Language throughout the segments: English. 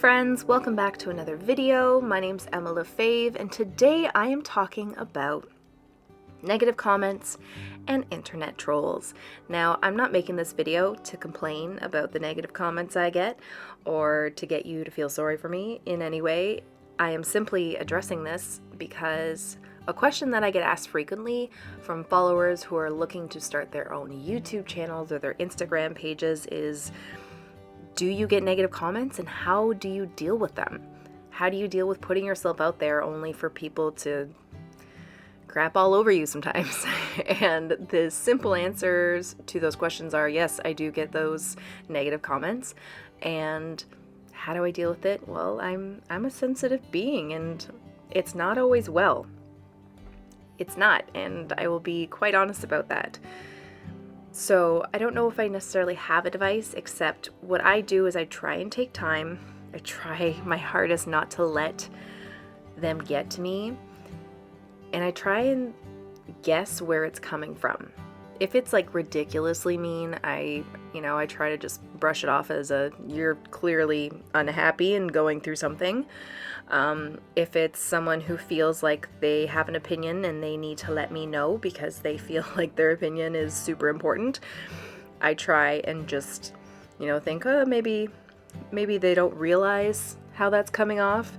friends, welcome back to another video. My name's Emma LaFave, and today I am talking about negative comments and internet trolls. Now, I'm not making this video to complain about the negative comments I get or to get you to feel sorry for me in any way. I am simply addressing this because a question that I get asked frequently from followers who are looking to start their own YouTube channels or their Instagram pages is, do you get negative comments and how do you deal with them? How do you deal with putting yourself out there only for people to crap all over you sometimes? And the simple answers to those questions are, yes, I do get those negative comments. And how do I deal with it? Well, I'm a sensitive being, and it's not always well. It's not, and I will be quite honest about that. So I don't know if I necessarily have advice, except what I do is I try and take time. I try my hardest not to let them get to me. And I try and guess where it's coming from. If it's like ridiculously mean, I try to just brush it off as you're clearly unhappy and going through something. If it's someone who feels like they have an opinion and they need to let me know because they feel like their opinion is super important, I try and just, think, oh, maybe they don't realize how that's coming off.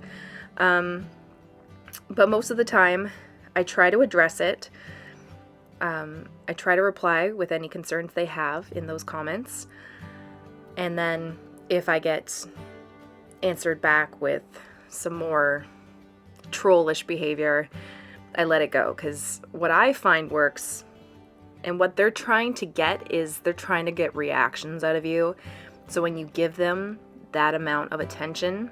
But most of the time, I try to address it. I try to reply with any concerns they have in those comments. And then if I get answered back with some more trollish behavior, I let it go, because what I find works and what they're trying to get is they're trying to get reactions out of you. So when you give them that amount of attention,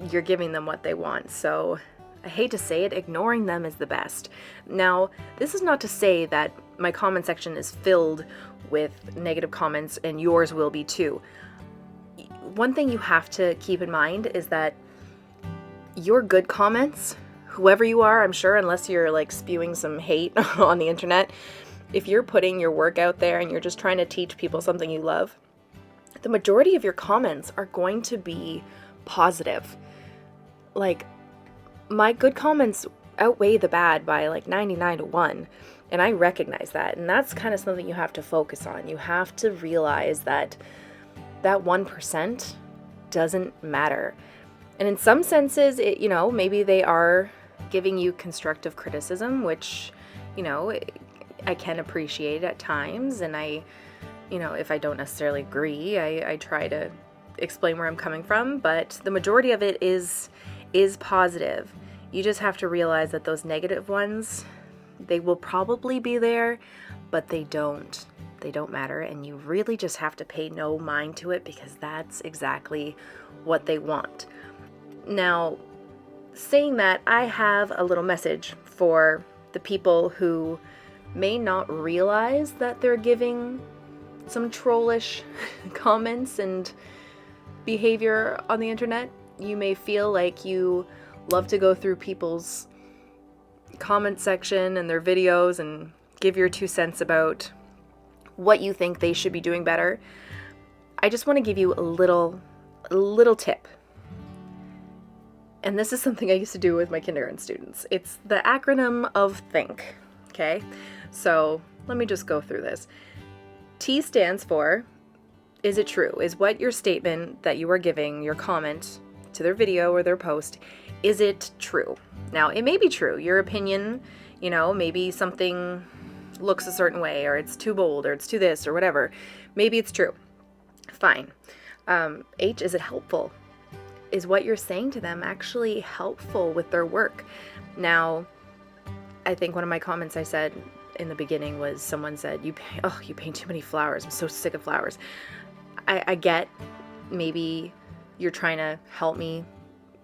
you're giving them what they want. So I hate to say it, ignoring them is the best. Now, this is not to say that my comment section is filled with negative comments and yours will be too. One thing you have to keep in mind is that your good comments, whoever you are, I'm sure, unless you're like spewing some hate on the internet, if you're putting your work out there and you're just trying to teach people something you love, the majority of your comments are going to be positive. Like, my good comments outweigh the bad by like 99 to 1. And I recognize that. And that's kind of something you have to focus on. You have to realize that 1% doesn't matter. And in some senses, maybe they are giving you constructive criticism, which, I can appreciate at times. And if I don't necessarily agree, I try to explain where I'm coming from. But the majority of it is positive. You just have to realize that those negative ones, they will probably be there, but they don't matter, and you really just have to pay no mind to it, because that's exactly what they want. Now, saying that, I have a little message for the people who may not realize that they're giving some trollish comments and behavior on the internet. You may feel like you love to go through people's comment section and their videos and give your 2 cents about what you think they should be doing better. I just want to give you a little tip. And this is something I used to do with my kindergarten students. It's the acronym of THINK, okay? So let me just go through this. T stands for, is it true? Is what your statement that you are giving, your comment to their video or their post, is it true? Now, it may be true. Your opinion, maybe something looks a certain way, or it's too bold, or it's too this, or whatever. Maybe it's true. Fine. H, is it helpful? Is what you're saying to them actually helpful with their work? Now, I think one of my comments I said in the beginning was, someone said, you paint too many flowers. I'm so sick of flowers. I get maybe you're trying to help me,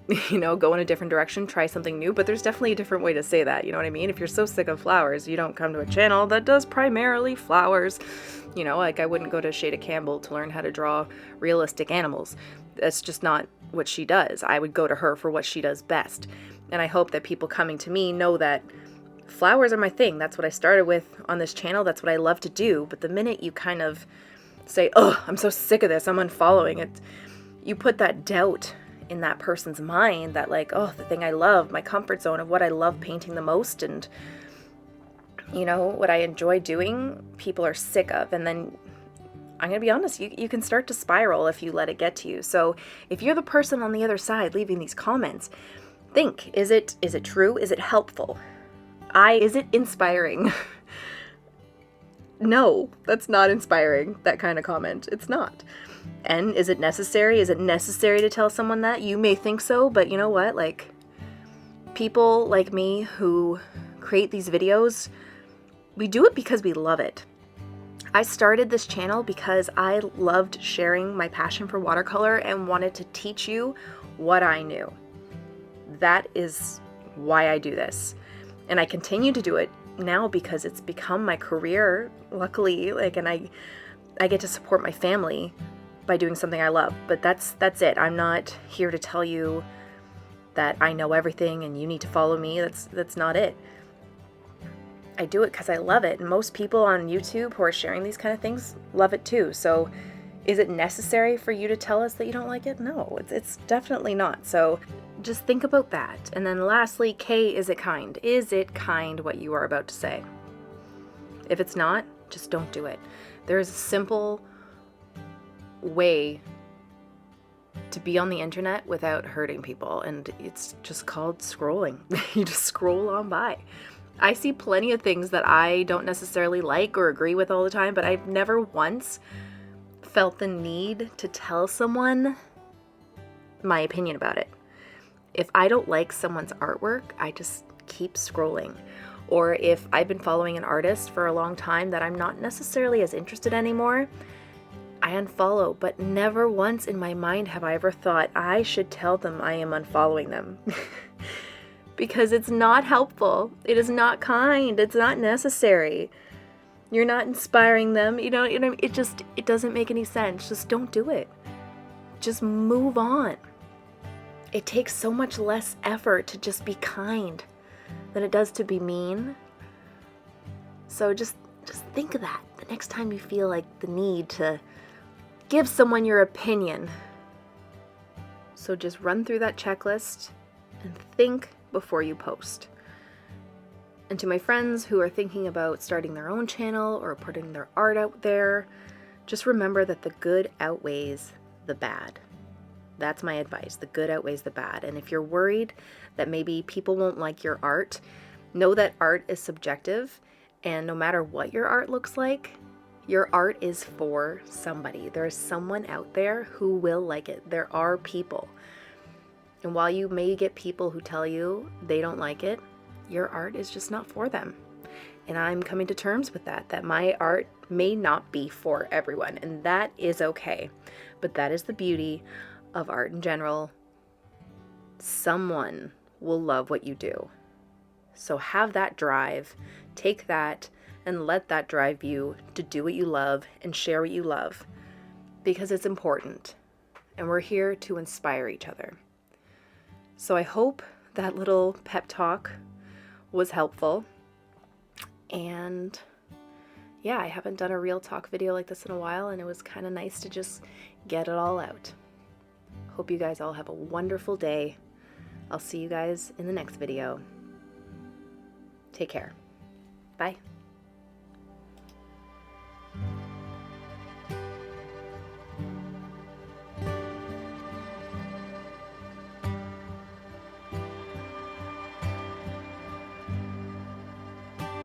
go in a different direction, try something new, but there's definitely a different way to say that, you know what I mean? If you're so sick of flowers, you don't come to a channel that does primarily flowers. Like I wouldn't go to Shada Campbell to learn how to draw realistic animals. That's just not what she does. I would go to her for what she does best. And I hope that people coming to me know that flowers are my thing. That's what I started with on this channel. That's what I love to do. But the minute you kind of say, oh, I'm so sick of this, I'm unfollowing it, you put that doubt in that person's mind that like, oh, the thing I love, my comfort zone of what I love painting the most and, you know, what I enjoy doing, people are sick of. And then I'm going to be honest, you can start to spiral if you let it get to you. So if you're the person on the other side leaving these comments, think, is it true? Is it helpful? Is it inspiring? No, that's not inspiring, that kind of comment. It's not. And is it necessary? Is it necessary to tell someone that? You may think so, but you know what? Like, people like me who create these videos, we do it because we love it. I started this channel because I loved sharing my passion for watercolor and wanted to teach you what I knew. That is why I do this. And I continue to do it now because it's become my career, luckily, like, and I get to support my family by doing something I love. But that's it. I'm not here to tell you that I know everything and you need to follow me. That's not it. I do it because I love it. And most people on YouTube who are sharing these kind of things love it too. So is it necessary for you to tell us that you don't like it? No, it's definitely not. So just think about that. And then lastly, K, is it kind? Is it kind what you are about to say? If it's not, just don't do it. There is a simple way to be on the internet without hurting people, and it's just called scrolling. You just scroll on by. I see plenty of things that I don't necessarily like or agree with all the time, but I've never once felt the need to tell someone my opinion about it. If I don't like someone's artwork, I just keep scrolling. Or if I've been following an artist for a long time that I'm not necessarily as interested anymore, I unfollow. But never once in my mind have I ever thought I should tell them I am unfollowing them. Because it's not helpful. It is not kind. It's not necessary. You're not inspiring them. You know, it doesn't make any sense. Just don't do it. Just move on. It takes so much less effort to just be kind than it does to be mean. So just think of that the next time you feel like the need to give someone your opinion. So just run through that checklist and think before you post. And to my friends who are thinking about starting their own channel or putting their art out there, just remember that the good outweighs the bad. That's my advice. The good outweighs the bad. And if you're worried that maybe people won't like your art, know that art is subjective, and no matter what your art looks like, your art is for somebody. There is someone out there who will like it. There are people. And while you may get people who tell you they don't like it, your art is just not for them. And I'm coming to terms with that my art may not be for everyone, and that is okay. But that is the beauty of art in general. Someone will love what you do. So have that drive, take that, and let that drive you to do what you love and share what you love, because it's important. And we're here to inspire each other. So I hope that little pep talk was helpful. And yeah, I haven't done a real talk video like this in a while, and it was kind of nice to just get it all out. Hope you guys all have a wonderful day. I'll see you guys in the next video. Take care. Bye.